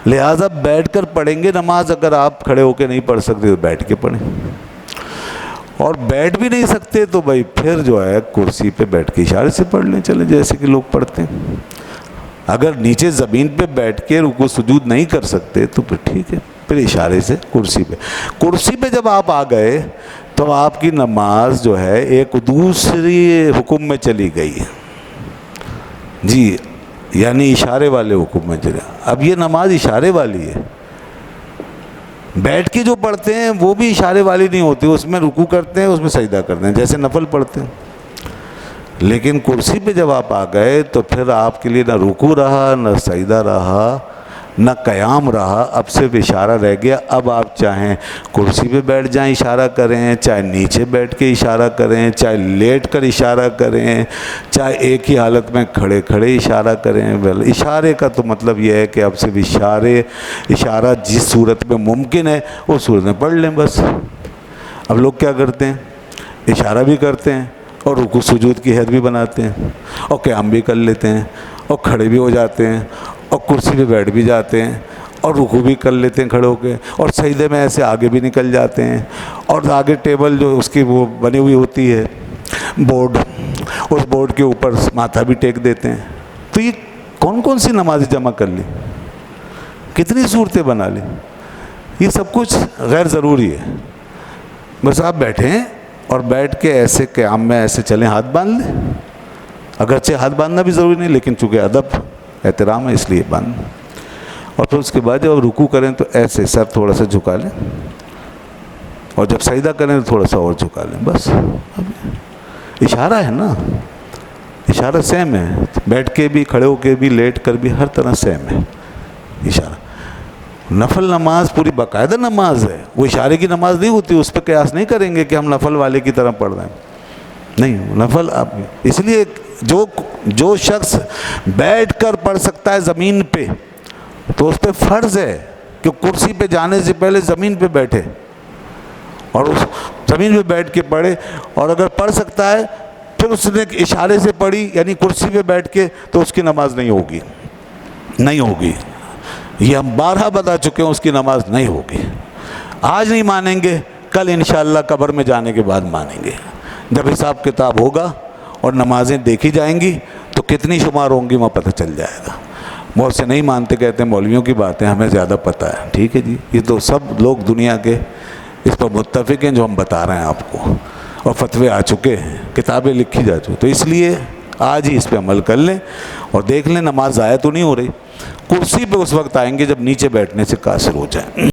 لہٰذا بیٹھ کر پڑھیں گے نماز. اگر آپ کھڑے ہو کے نہیں پڑھ سکتے تو بیٹھ کے پڑھیں, اور بیٹھ بھی نہیں سکتے تو بھائی پھر جو ہے کرسی پہ بیٹھ کے اشارے سے پڑھ لیں, چلیں جیسے کہ لوگ پڑھتے ہیں. اگر نیچے زمین پہ بیٹھ کے رکوع سجود نہیں کر سکتے تو پھر ٹھیک ہے, پھر اشارے سے کرسی پہ. کرسی پہ جب آپ آ گئے تو آپ کی نماز جو ہے ایک دوسری حکم میں چلی گئی جی, یعنی اشارے والے حکم میں چلے. اب یہ نماز اشارے والی ہے. بیٹھ کے جو پڑھتے ہیں وہ بھی اشارے والی نہیں ہوتی, اس میں رکوع کرتے ہیں, اس میں سجدہ کرتے ہیں جیسے نفل پڑھتے ہیں. لیکن کرسی پہ جب آپ آ گئے تو پھر آپ کے لیے نہ رکوع رہا, نہ سجدہ رہا, نہ قیام رہا, اب صرف اشارہ رہ گیا. اب آپ چاہیں کرسی پہ بیٹھ جائیں اشارہ کریں, چاہے نیچے بیٹھ کے اشارہ کریں, چاہے لیٹ کر اشارہ کریں, چاہے ایک ہی حالت میں کھڑے کھڑے اشارہ کریں. اشارے کا تو مطلب یہ ہے کہ اب صرف اشارہ جس صورت میں ممکن ہے اس صورت میں پڑھ لیں بس. اب لوگ کیا کرتے ہیں, اشارہ بھی کرتے ہیں اور رکوع سجود کی حد بھی بناتے ہیں, اور قیام بھی کر لیتے ہیں, اور کھڑے بھی ہو جاتے ہیں, اور کرسی پہ بیٹھ بھی جاتے ہیں, اور رکوع بھی کر لیتے ہیں کھڑے ہو کے, اور سجدے میں ایسے آگے بھی نکل جاتے ہیں, اور آگے ٹیبل جو اس کی وہ بنی ہوئی ہوتی ہے بورڈ, اس بورڈ کے اوپر ماتھا بھی ٹیک دیتے ہیں. تو یہ کون کون سی نمازیں جمع کر لی, کتنی صورتیں بنا لی. یہ سب کچھ غیر ضروری ہے. بس آپ بیٹھیں اور بیٹھ کے ایسے قیام میں ایسے چلیں, ہاتھ باندھ لیں. اگرچہ ہاتھ باندھنا بھی ضروری نہیں, لیکن چونکہ ادب احترام ہے اس لیے باندھ. اور پھر اس کے بعد جب رکوع کریں تو ایسے سر تھوڑا سا جھکا لیں, اور جب سجدہ کریں تو تھوڑا سا اور جھکا لیں. بس اشارہ ہے نا, اشارہ سیم ہے. بیٹھ کے بھی, کھڑے ہو کے بھی, لیٹ کر بھی, ہر طرح سیم ہے اشارہ. نفل نماز پوری باقاعدہ نماز ہے, وہ اشارے کی نماز نہیں ہوتی. اس پہ قیاس نہیں کریں گے کہ ہم نفل والے کی طرح پڑھ رہے ہیں, نہیں. نفل اس لیے جو شخص بیٹھ کر پڑھ سکتا ہے زمین پہ تو اس پہ فرض ہے کہ کرسی پہ جانے سے پہلے زمین پہ بیٹھے اور اس زمین پہ بیٹھ کے پڑھے. اور اگر پڑھ سکتا ہے پھر اس نے اشارے سے پڑھی یعنی کرسی پہ بیٹھ کے, تو اس کی نماز نہیں ہوگی. یہ ہم بارہا بتا چکے ہیں, اس کی نماز نہیں ہوگی. آج نہیں مانیں گے, کل انشاءاللہ قبر میں جانے کے بعد مانیں گے. جب حساب کتاب ہوگا اور نمازیں دیکھی جائیں گی تو کتنی شمار ہوں گی وہاں پتہ چل جائے گا. بہت سے نہیں مانتے, کہتے ہیں مولویوں کی باتیں, ہمیں زیادہ پتہ ہے. ٹھیک ہے جی, یہ تو سب لوگ دنیا کے اس پر متفق ہیں جو ہم بتا رہے ہیں آپ کو, اور فتوے آ چکے ہیں, کتابیں لکھی جا چکی. تو اس لیے آج ہی اس پہ عمل کر لیں اور دیکھ لیں نماز ضائع تو نہیں ہو رہی. کرسی پہ اس وقت آئیں گے جب نیچے بیٹھنے سے قاصر ہو جائیں.